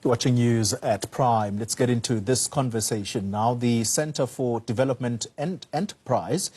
You're watching news at Prime. Let's get into this conversation now. The Centre for Development and Enterprise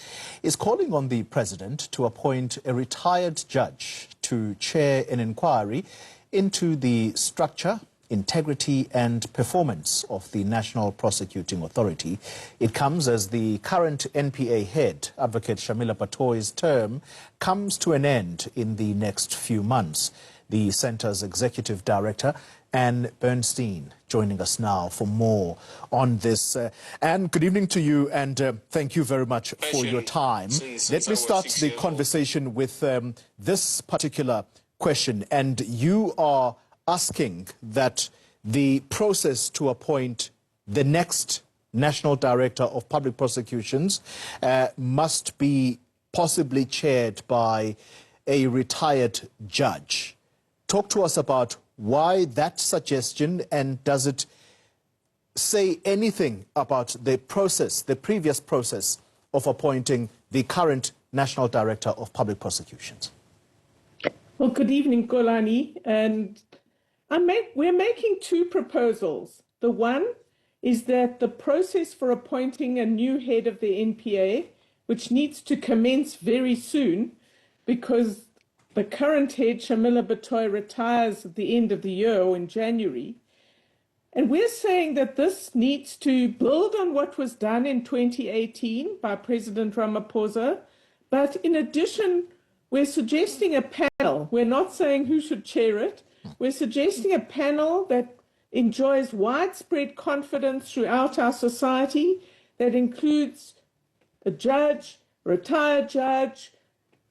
is calling on the President to appoint a retired judge to chair an inquiry into the structure, integrity and performance of the National Prosecuting Authority. It comes as the current NPA head, Advocate Xoli Batohi's term, comes to an end in the next few months. The Centre's Executive Director, Anne Bernstein, joining us now for more on this. Anne, good evening to you, and thank you very much for your time. Let me start the conversation with this particular question, and you are asking that the process to appoint the next National Director of Public Prosecutions must be possibly chaired by a retired judge. Talk to us about why that suggestion, and does it say anything about the process, the previous process of appointing the current National Director of Public Prosecutions? Well, good evening, Kolani. And we're making two proposals. The one is that the process for appointing a new head of the NPA, which needs to commence very soon because the current head, Xoli Batohi, retires at the end of the year or in January. And we're saying that this needs to build on what was done in 2018 by President Ramaphosa. But in addition, we're suggesting a panel. We're not saying who should chair it. We're suggesting a panel that enjoys widespread confidence throughout our society, that includes a judge, retired judge,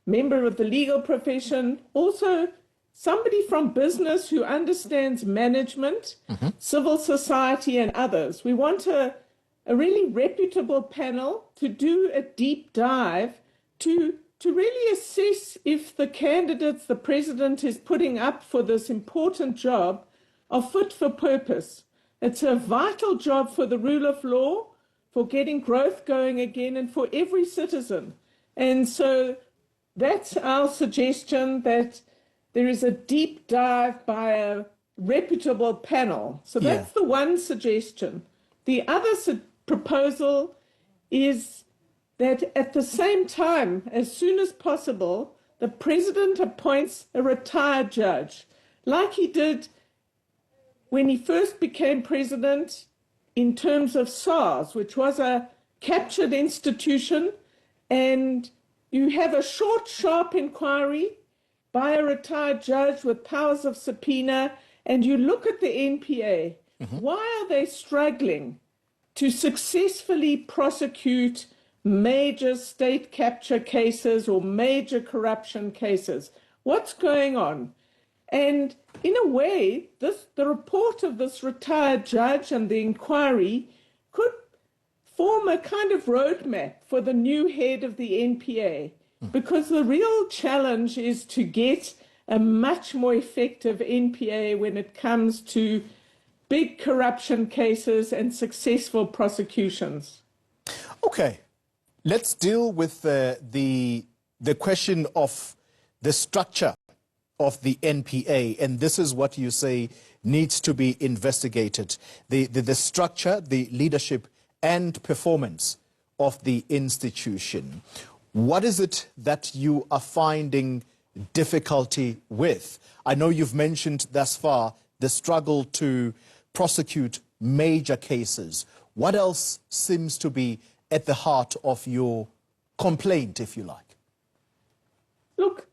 member of the legal profession, also somebody from business who understands management, civil society and others. We want a really reputable panel to do a deep dive to really assess if the candidates the president is putting up for this important job are fit for purpose. It's a vital job for the rule of law, for getting growth going again, and for every citizen. And so that's our suggestion, that there is a deep dive by a reputable panel. So that's the one suggestion. The other proposal is that at the same time, as soon as possible, the president appoints a retired judge, like he did when he first became president in terms of SARS, which was a captured institution, and you have a short, sharp inquiry by a retired judge with powers of subpoena, and you look at the NPA. Why are they struggling to successfully prosecute major state capture cases or major corruption cases? What's going on? And in a way, the report of this retired judge and the inquiry could form a kind of roadmap for the new head of the NPA, because the real challenge is to get a much more effective NPA when it comes to big corruption cases and successful prosecutions. Okay, let's deal with the question of the structure of the NPA, and this is what you say needs to be investigated. The structure, the leadership and performance of the institution. What is it that you are finding difficulty with? I know you've mentioned thus far the struggle to prosecute major cases. What else seems to be at the heart of your complaint, if you like? Look,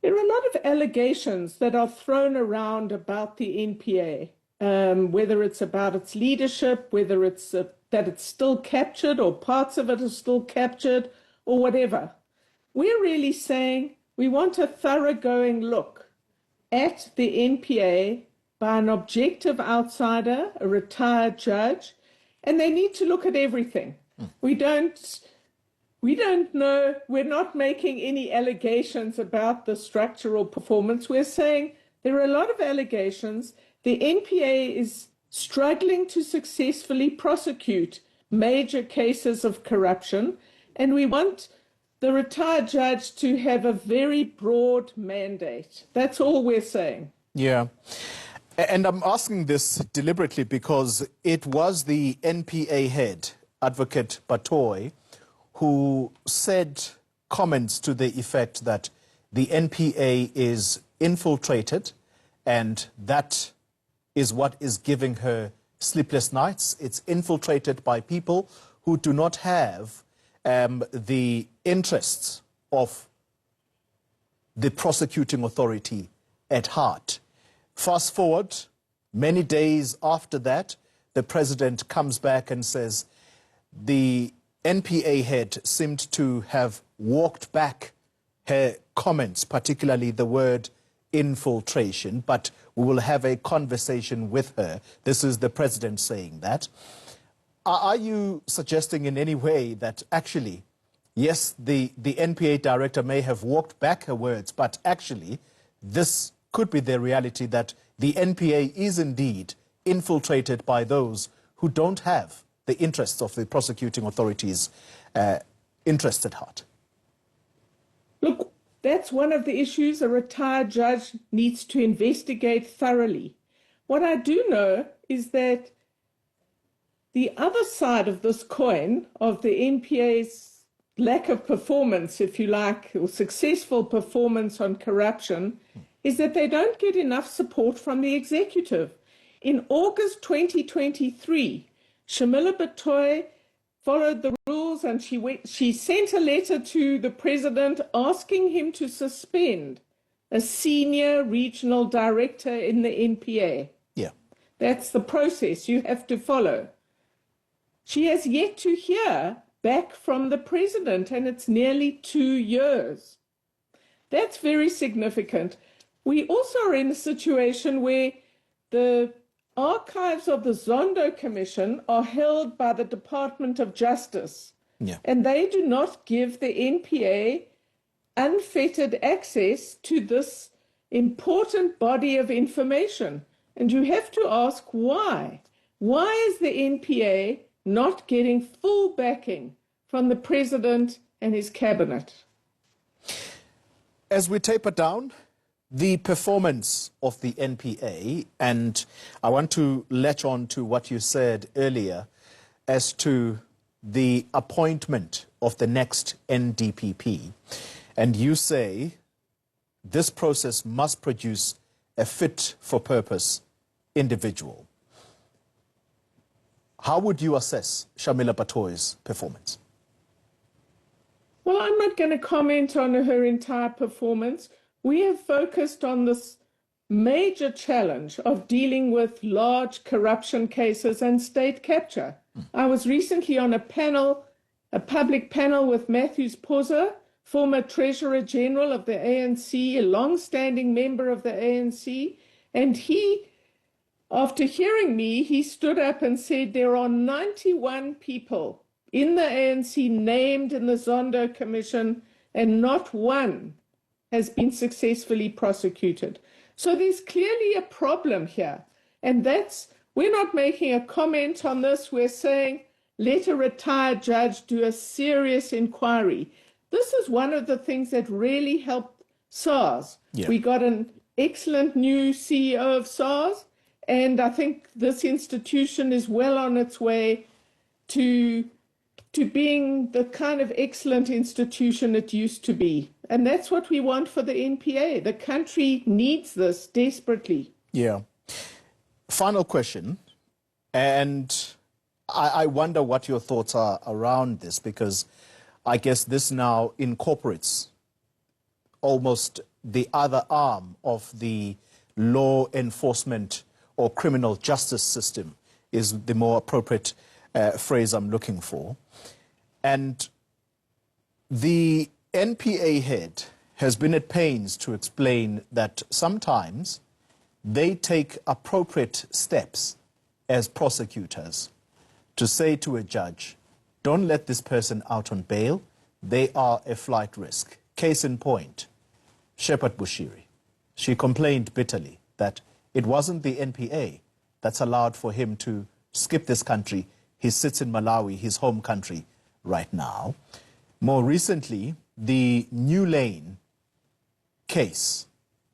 there are a lot of allegations that are thrown around about the NPA, whether it's about its leadership, whether it's that it's still captured or parts of it are still captured or whatever. We're really saying we want a thoroughgoing look at the NPA by an objective outsider, a retired judge, and they need to look at everything. We don't know, we're not making any allegations about the structural performance. We're saying there are a lot of allegations. The NPA is struggling to successfully prosecute major cases of corruption, and we want the retired judge to have a very broad mandate. That's all we're saying. Yeah. And I'm asking this deliberately because it was the NPA head, Advocate Batohi, who said comments to the effect that the NPA is infiltrated and that is what is giving her sleepless nights. It's infiltrated by people who do not have the interests of the prosecuting authority at heart. Fast forward, many days after that, the president comes back and says the NPA head seemed to have walked back her comments, particularly the word infiltration, but we will have a conversation with her. This is the president saying that. Are you suggesting in any way that actually, yes, the NPA director may have walked back her words, but actually this could be the reality that the NPA is indeed infiltrated by those who don't have the interests of the prosecuting authorities' interest at heart? Look, that's one of the issues a retired judge needs to investigate thoroughly. What I do know is that the other side of this coin of the NPA's lack of performance, if you like, or successful performance on corruption, is that they don't get enough support from the executive. In August 2023, Shamila Batohi followed the rules and she sent a letter to the president asking him to suspend a senior regional director in the NPA. Yeah. That's the process you have to follow. She has yet to hear back from the president, and it's nearly 2 years. That's very significant. We also are in a situation where the archives of the Zondo Commission are held by the Department of Justice, and they do not give the NPA unfettered access to this important body of information. And you have to ask why. Why is the NPA not getting full backing from the president and his cabinet? As we taper down the performance of the NPA, and I want to latch on to what you said earlier as to the appointment of the next NDPP. And you say this process must produce a fit-for-purpose individual. How would you assess Shamila Batohi's performance? Well, I'm not going to comment on her entire performance. We have focused on this major challenge of dealing with large corruption cases and state capture. I was recently on a public panel with Matthews Poza, former Treasurer General of the ANC, a long-standing member of the ANC, and he, after hearing me, he stood up and said there are 91 people in the ANC named in the Zondo Commission, and not one has been successfully prosecuted. So there's clearly a problem here. And we're not making a comment on this. We're saying, let a retired judge do a serious inquiry. This is one of the things that really helped SARS. Yeah. We got an excellent new CEO of SARS, and I think this institution is well on its way to being the kind of excellent institution it used to be. And that's what we want for the NPA. The country needs this desperately. Yeah. Final question, and I wonder what your thoughts are around this, because I guess this now incorporates almost the other arm of the law enforcement or criminal justice system is the more appropriate phrase I'm looking for. And the NPA head has been at pains to explain that sometimes they take appropriate steps as prosecutors to say to a judge, don't let this person out on bail, they are a flight risk. Case in point, Shepherd Bushiri. She complained bitterly that it wasn't the NPA that's allowed for him to skip this country. He sits in Malawi, his home country, right now. More recently, the New Lane case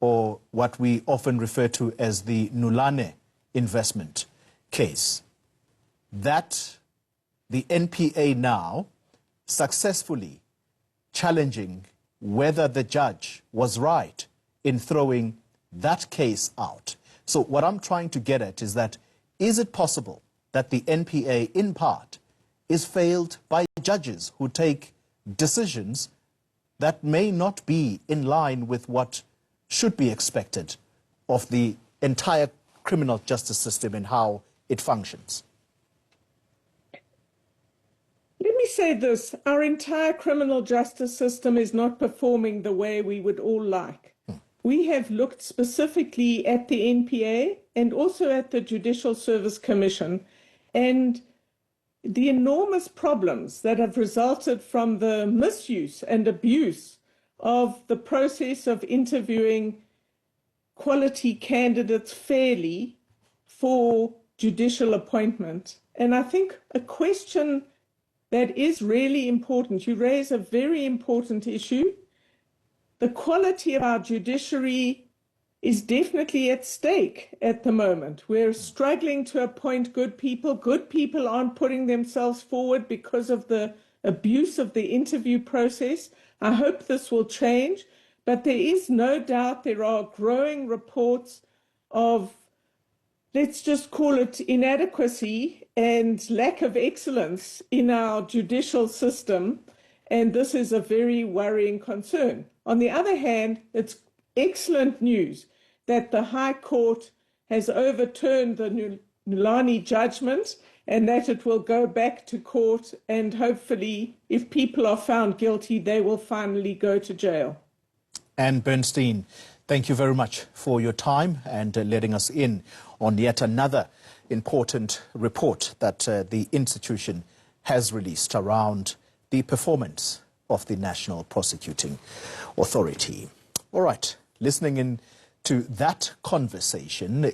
or what we often refer to as the Nulane investment case, that the NPA now successfully challenging whether the judge was right in throwing that case out. So what I'm trying to get at is that, is it possible that the NPA in part is failed by judges who take decisions that may not be in line with what should be expected of the entire criminal justice system and how it functions? Let me say this, our entire criminal justice system is not performing the way we would all like. We have looked specifically at the NPA and also at the Judicial Service Commission, and the enormous problems that have resulted from the misuse and abuse of the process of interviewing quality candidates fairly for judicial appointment. And I think a question that is really important, you raise a very important issue. The quality of our judiciary is definitely at stake at the moment. We're struggling to appoint good people. Good people aren't putting themselves forward because of the abuse of the interview process. I hope this will change, but there is no doubt there are growing reports of, let's just call it, inadequacy and lack of excellence in our judicial system, and this is a very worrying concern. On the other hand, it's excellent news that the High Court has overturned the Nulane judgment and that it will go back to court, and hopefully, if people are found guilty, they will finally go to jail. And Bernstein, thank you very much for your time and letting us in on yet another important report that the institution has released around the performance of the National Prosecuting Authority. All right, listening in to that conversation